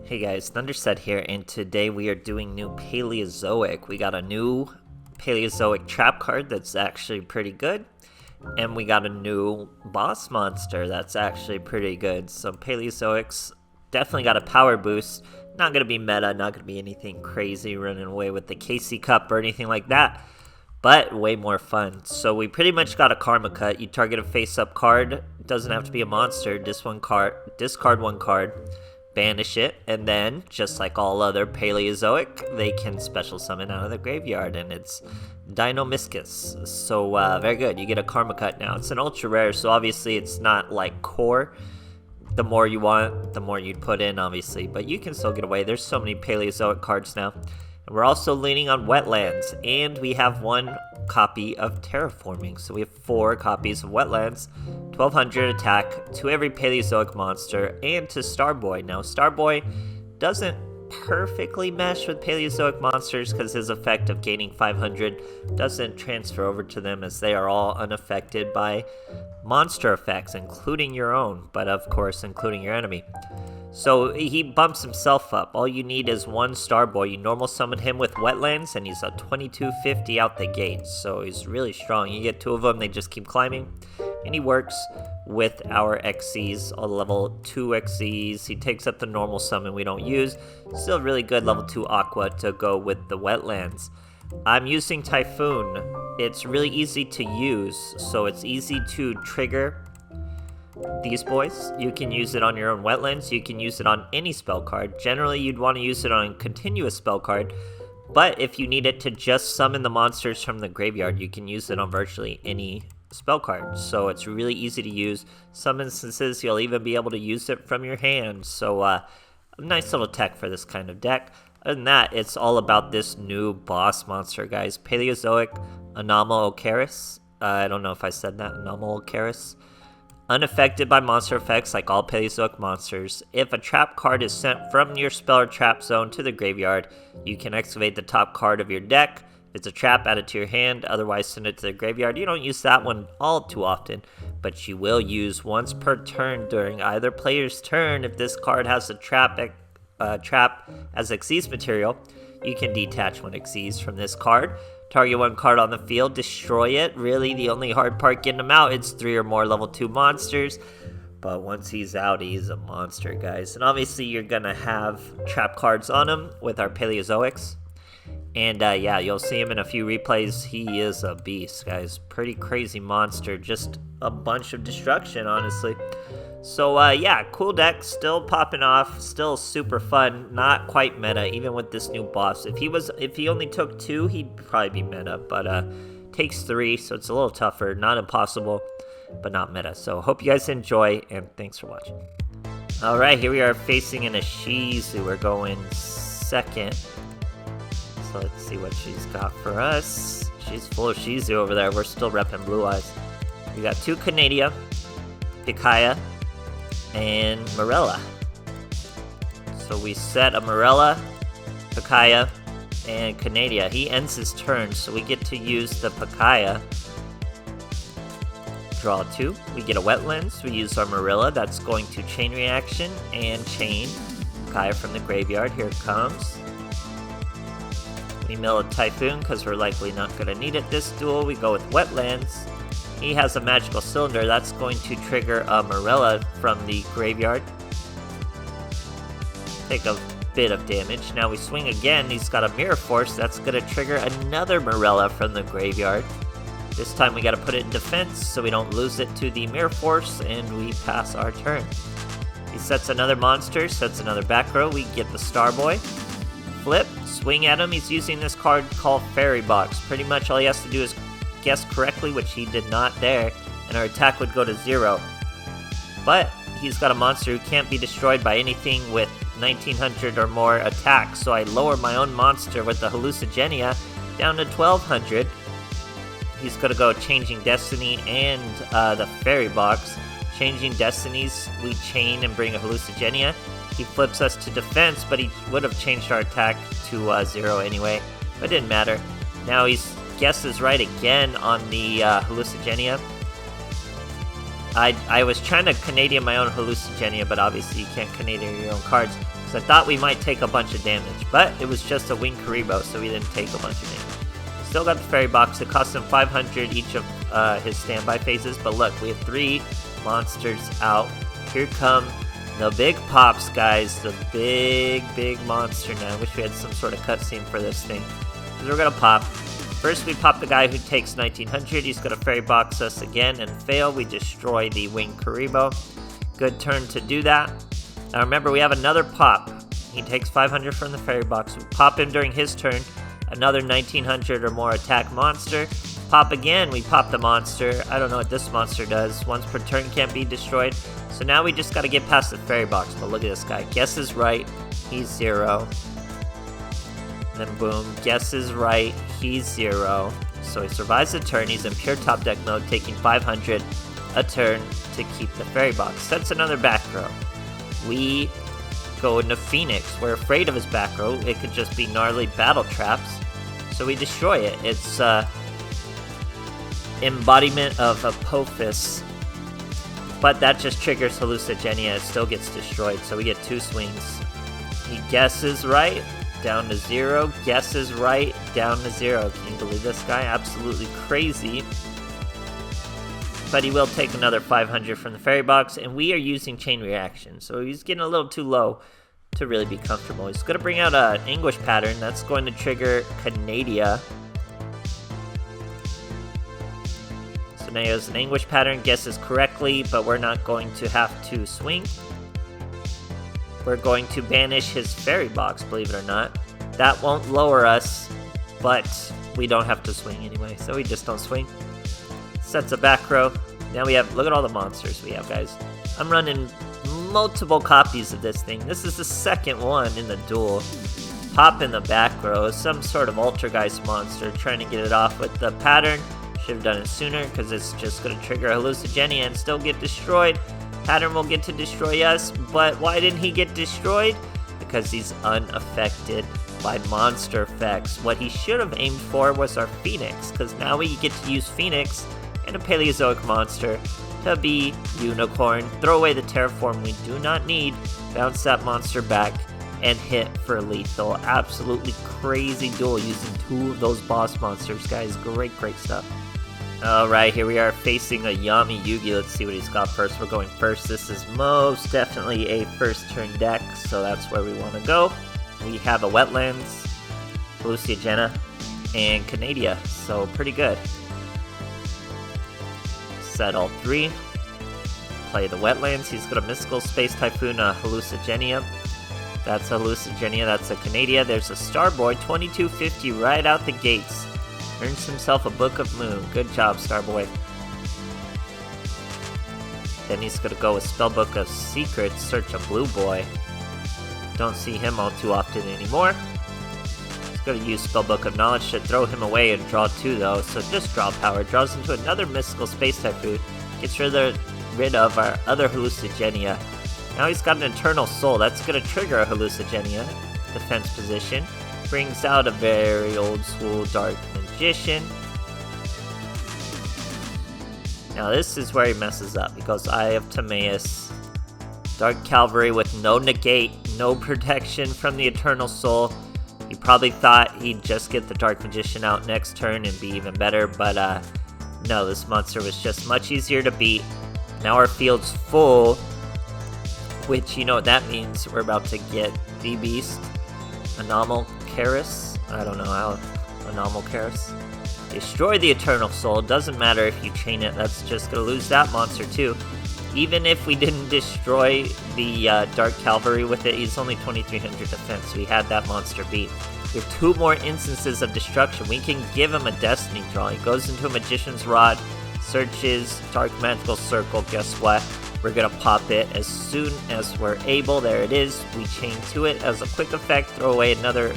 Hey guys, THUNDERSTUD here, and today we are doing new Paleozoic. We got a new Paleozoic trap card that's actually pretty good, and we got a new boss monster that's actually pretty good. So Paleozoic's definitely got a power boost. Not going to be meta, not going to be anything crazy running away with the KC Cup or anything like that, but way more fun. So we pretty much got a karma cut. You target a face-up card, doesn't have to be a monster, discard one card, banish it, and then, just like all other Paleozoic, they can special summon out of the graveyard, and it's Dinomischus. So, very good. You get a Karma Cut now. It's an ultra rare, so obviously it's not like core. The more you want, the more you'd put in, obviously, but you can still get away. There's so many Paleozoic cards now. And we're also leaning on Wetlands, and we have one copy of Terraforming. So we have 4 copies of Wetlands, 1200 attack to every Paleozoic monster, and to Starboy. Now, Starboy doesn't perfectly mesh with Paleozoic monsters because his effect of gaining 500 doesn't transfer over to them, as they are all unaffected by monster effects, including your own, but of course including your enemy. So he bumps himself up. All you need is one Starboy. You normal summon him with Wetlands, and he's a 2250 out the gate. So he's really strong. You get 2 of them, they just keep climbing. And he works with our XCs, all level 2 XCs. He takes up the normal summon we don't use. Still really good level 2 Aqua to go with the Wetlands. I'm using Typhoon. It's really easy to use, so it's easy to trigger these boys. You can use it on your own Wetlands, you can use it on any spell card. Generally, you'd want to use it on a continuous spell card, but if you need it to just summon the monsters from the graveyard, you can use it on virtually any spell card. So it's really easy to use. Some instances, you'll even be able to use it from your hand. So a nice little tech for this kind of deck. Other than that, it's all about this new boss monster, guys. Paleozoic Anomalocaris. I don't know if I said that. Anomalocaris. Unaffected by monster effects like all Paleozoic monsters. If a trap card is sent from your spell or trap zone to the graveyard, you can excavate the top card of your deck. If it's a trap, add it to your hand, otherwise send it to the graveyard. You don't use that one all too often, but you will use once per turn during either player's turn. If this card has a trap as Xyz material, you can detach one Xyz from this card. Target one card on the field, destroy it. Really, the only hard part getting him out, it's 3 or more level 2 monsters. But once he's out, he's a monster, guys. And obviously, you're going to have trap cards on him with our Paleozoics. And yeah, you'll see him in a few replays. He is a beast, guys. Pretty crazy monster. Just a bunch of destruction, honestly. So yeah, cool deck, still popping off, still super fun, not quite meta, even with this new boss. If he only took 2, he'd probably be meta, but takes 3, so it's a little tougher, not impossible, but not meta. So hope you guys enjoy, and thanks for watching. Alright, here we are facing an Shizu. We're going second. So let's see what she's got for us. She's full of Shizu over there. We're still repping Blue Eyes. We got 2 Canadia, Pikaya, and Morella. So we set a Morella, Pikaya, and Canadia. He ends his turn, so we get to use the Pikaya. Draw 2. We get a Wetlands. We use our Morella. That's going to chain reaction and chain Pikaya from the graveyard. Here it comes. We mill a Typhoon because we're likely not going to need it this duel. We go with Wetlands. He has a magical cylinder that's going to trigger a Morella from the graveyard. Take a bit of damage. Now we swing again. He's got a Mirror Force that's going to trigger another Morella from the graveyard. This time we got to put it in defense so we don't lose it to the Mirror Force, and we pass our turn. He sets another monster, sets another back row. We get the Starboy. Flip, swing at him. He's using this card called Fairy Box. Pretty much all he has to do is guess correctly, which he did not there, and our attack would go to 0. But he's got a monster who can't be destroyed by anything with 1900 or more attack, so I lower my own monster with the Hallucigenia down to 1200. He's going to go Changing Destiny and the Fairy Box. Changing Destinies, we chain and bring a Hallucigenia. He flips us to defense, but he would have changed our attack to 0 anyway, but it didn't matter. Now he's guesses right again on the Hallucigenia. I was trying to Canadian my own Hallucigenia, but obviously you can't Canadian your own cards. because I thought we might take a bunch of damage, but it was just a Wing Karibo, so we didn't take a bunch of damage. Still got the Fairy Box. It cost him 500 each of his standby phases, but look, we have 3 monsters out. Here come the big pops, guys. The big monster now. I wish we had some sort of cutscene for this thing, because we're gonna pop. First, we pop the guy who takes 1900. He's gonna Fairy Box us again and fail. We destroy the Wing Karibo. Good turn to do that. Now remember, we have another pop. He takes 500 from the Fairy Box. We pop him during his turn. Another 1900 or more attack monster. Pop again, we pop the monster. I don't know what this monster does. Once per turn can't be destroyed. So now we just gotta get past the Fairy Box. But look at this guy. Guesses right, he's 0. Then boom, guesses right, he's 0. So he survives the turn. He's in pure top deck mode, taking 500 a turn to keep the Fairy Box. That's another back row. We go into Phoenix. We're afraid of his back row. It could just be gnarly battle traps. So we destroy it. It's embodiment of Apophis. But that just triggers Hallucigenia. It still gets destroyed. So we get 2 swings. He guesses right, down to 0. Guesses right, down to 0. Can you believe this guy? Absolutely crazy. But he will take another 500 from the Fairy Box, and we are using Chain Reaction, so he's getting a little too low to really be comfortable. He's going to bring out an Anguish pattern. That's going to trigger Canadia. So now he has an Anguish pattern, guesses correctly, but we're not going to have to swing. We're going to banish his Fairy Box, believe it or not. That won't lower us, but we don't have to swing anyway, so we just don't swing. Sets a back row. Now we have, look at all the monsters we have, guys. I'm running multiple copies of this thing. This is the second one in the duel. Pop in the back row, some sort of Altergeist monster, trying to get it off with the pattern. Should have done it sooner, because it's just going to trigger Hallucigenia and still get destroyed. Pattern will get to destroy us, but why didn't he get destroyed? Because he's unaffected by monster effects. What he should have aimed for was our Phoenix, because now we get to use Phoenix and a Paleozoic monster to be Unicorn. Throw away the Terraform we do not need, bounce that monster back, and hit for lethal. Absolutely crazy duel using 2 of those boss monsters, guys. Great stuff. Alright, here we are facing a Yami Yugi. Let's see what he's got first. We're going first. This is most definitely a first turn deck, so that's where we want to go. We have a Wetlands, Hallucigenia, and Canadia, so pretty good. Set all 3. Play the Wetlands. He's got a Mystical Space Typhoon, a Hallucigenia. That's a Hallucigenia, that's a Canadia. There's a Starboy, 2250 right out the gates. Earns himself a Book of Moon. Good job, Starboy. Then he's gonna go with Spellbook of Secrets, search a Blue Boy. Don't see him all too often anymore. He's gonna use Spellbook of Knowledge to throw him away and draw 2 though, so just draw power. Draws into another Mystical Space Typhoon. Gets rid of our other Hallucigenia. Now he's got an Eternal Soul. That's gonna trigger a Hallucigenia defense position. Brings out a very old school Dark Magician. Now this is where he messes up, because Eye of Timaeus, Dark Cavalry with no negate, no protection from the Eternal Soul. He probably thought he'd just get the Dark Magician out next turn and be even better, but no, this monster was just much easier to beat. Now our field's full, which you know what that means. We're about to get the Beast, Anomalocaris. I don't know how. Anomalocaris. Destroy the Eternal Soul. Doesn't matter if you chain it. That's just gonna lose that monster too. Even if we didn't destroy the Dark Cavalry with it, he's only 2300 defense. We had that monster beat. We have 2 more instances of destruction. We can give him a Destiny draw. He goes into a Magician's Rod, searches Dark Magical Circle. Guess what? We're gonna pop it as soon as we're able. There it is. We chain to it as a quick effect. Throw away another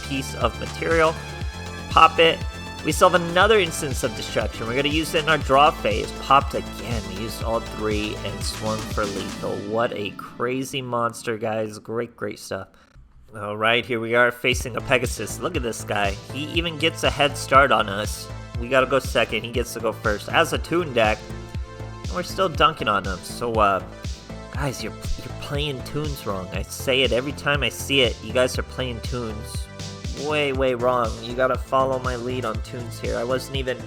piece of material. Pop it. We still have another instance of destruction. We're going to use it in our draw phase. Popped again. We used all 3 and swung for lethal. What a crazy monster, guys. Great stuff. Alright, here we are facing a Pegasus. Look at this guy. He even gets a head start on us. We got to go second. He gets to go first. As a Toon deck, and we're still dunking on him. So, God, Guys, you're playing Toons wrong. I say it every time I see it. You guys are playing Toons way wrong. You gotta follow my lead on Toons here. I wasn't even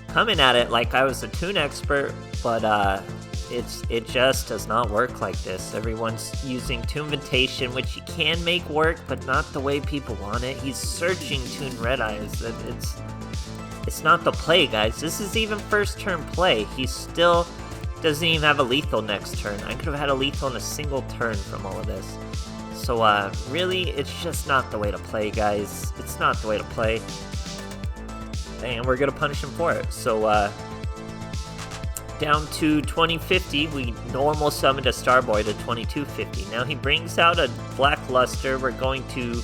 coming at it like I was a Toon expert, but it just does not work like this. Everyone's using Toonvitation, which you can make work, but not the way people want it. He's searching Toon Red Eyes. It's not the play, guys. This is even first turn play. He still doesn't even have a lethal next turn. I could have had a lethal in a single turn from all of this. So, really, it's just not the way to play, guys. It's not the way to play. And we're gonna punish him for it. So, down to 2050, we normal summoned a Starboy to 2250. Now he brings out a Blackluster. We're going to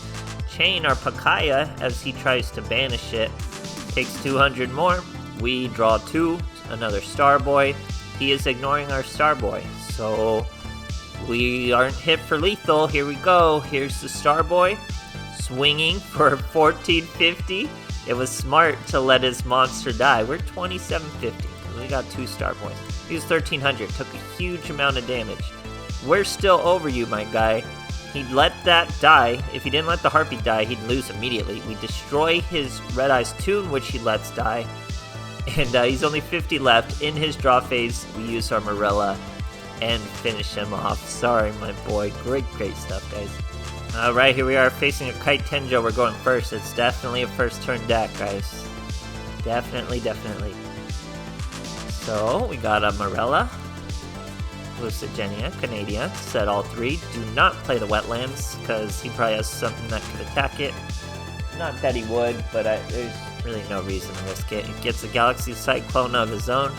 chain our Pakaya as he tries to banish it. Takes 200 more. We draw 2, another Starboy. He is ignoring our Starboy, so we aren't hit for lethal. Here we go. Here's the Starboy, swinging for 1450. It was smart to let his monster die. We're 2750. We got 2 Starboys. He was 1300. Took a huge amount of damage. We're still over you, my guy. He'd let that die. If he didn't let the Harpy die, he'd lose immediately. We destroy his Red Eyes Toon, which he lets die. And he's only 50 left. In his draw phase, we use our Marilla and finish him off. Sorry, my boy. Great stuff, guys. Alright, here we are facing a Kite Tenjo. We're going first. It's definitely a first turn deck, guys. Definitely. So, we got a Marilla, Lucigenia, Canadia, set all 3. Do not play the Wetlands, because he probably has something that could attack it. Not that he would, but there's really no reason to risk it. He gets a Galaxy Cyclone of his own.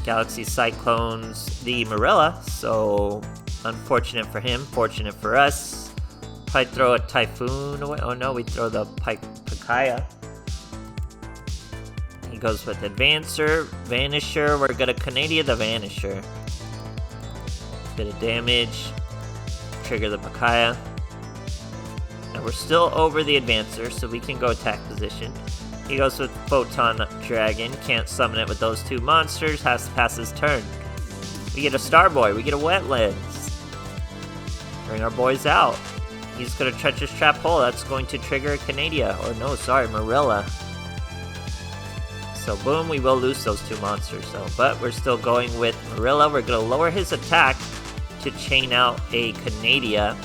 Galaxy Cyclones the Marilla, so unfortunate for him, fortunate for us. Probably throw a Typhoon away. Oh no, we throw the Pakaya. He goes with Advancer, Vanisher. We're gonna Canadia the Vanisher. Bit of damage. Trigger the Pakaya. Now we're still over the Advancer, so we can go attack position. He goes with Photon Dragon. Can't summon it with those 2 monsters. Has to pass his turn. We get a Starboy. We get a Wetlands. Bring our boys out. He's gonna Treacherous Trap Hole. That's going to trigger a Canadia. Or no, sorry, Marilla. So boom, we will lose those 2 monsters though. But we're still going with Marilla. We're gonna lower his attack to chain out a Canadia.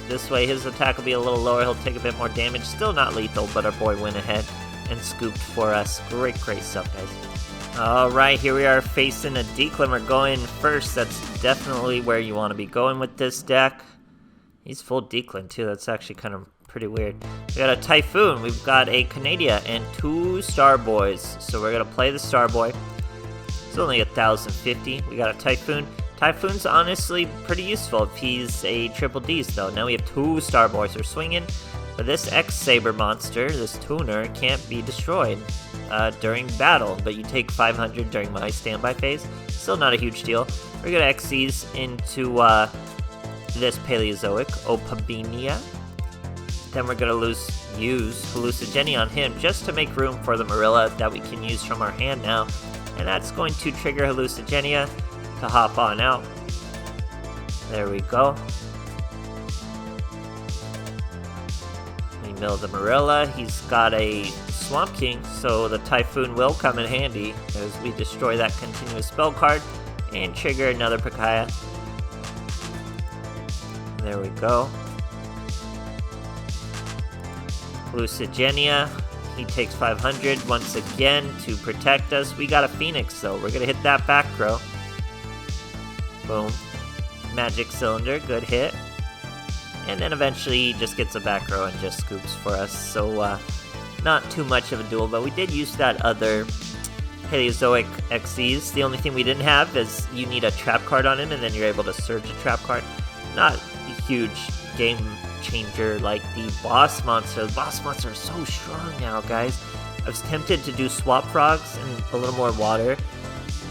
This way his attack will be a little lower. He'll take a bit more damage. Still not lethal, but our boy went ahead and scooped for us. Great stuff, guys. Alright, here we are facing a Declan. We're going first. That's definitely where you want to be going with this deck. He's full Declan too. That's actually kind of pretty weird. We got a Typhoon, we've got a Canadia, and 2 Starboys. So we're gonna play the Starboy. It's only 1050. We got a Typhoon. Typhoon's honestly pretty useful if he's a triple D's though. Now we have 2 Starboys. We're swinging, but this X-Saber monster, this tuner, can't be destroyed during battle, but you take 500 during my standby phase. Still not a huge deal. We're gonna X-Seize into this Paleozoic, Opabinia. Then we're gonna use Hallucigenia on him just to make room for the Marilla that we can use from our hand now. And that's going to trigger Hallucigenia to hop on out. There we go. We mill the Marilla. He's got a Swamp King, so the Typhoon will come in handy as we destroy that continuous spell card and trigger another Pakaya. There we go. Lucigenia, he takes 500 once again to protect us. We got a Phoenix though. We're gonna hit that back row. Boom. Magic Cylinder, good hit. And then eventually he just gets a back row and just scoops for us. So not too much of a duel, but we did use that other Paleozoic XCs. The only thing we didn't have is you need a trap card on him and then you're able to search a trap card. Not a huge game changer like the boss monster. The boss monster is so strong now, guys. I was tempted to do Swap Frogs and a little more water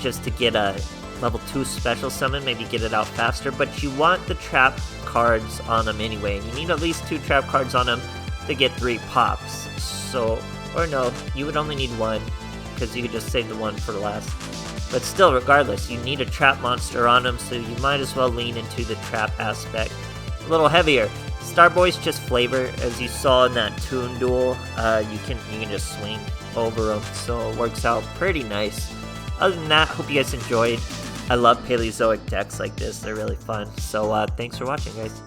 just to get a level 2 special summon, maybe get it out faster, but you want the trap cards on them anyway, and you need at least 2 trap cards on them to get 3 pops. So, or no, you would only need 1, because you could just save the 1 for last. But still, regardless, you need a trap monster on him, so you might as well lean into the trap aspect. A little heavier. Starboy's just flavor, as you saw in that Toon duel. You can just swing over him, so it works out pretty nice. Other than that, hope you guys enjoyed. I love Paleozoic decks like this, they're really fun. So thanks for watching, guys.